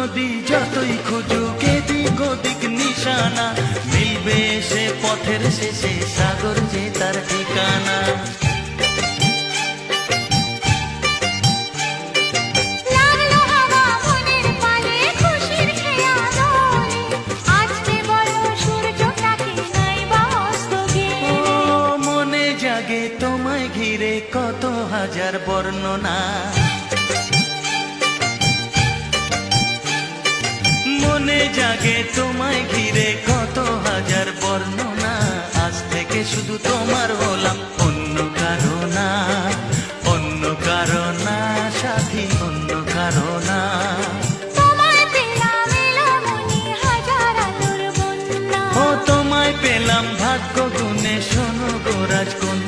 নদী যতই খুঁজুক এদিক ওদিক নিশানা, মিলবে সে পথের শেষে সাগর যে তার ঠিকানা। জাগে তোমায় ঘিরে কত হাজার বর্ণনা, মনে জাগে তোমায় ঘিরে কত হাজার বর্ণনা। আজ থেকে শুধু তোমার হলাম, অন্য কারো না, অন্য কারো না সাথী, অন্য কারো না। ও তোমায় পেলাম ভাগ্য গুণে, শোনো গো রাজকন্যা।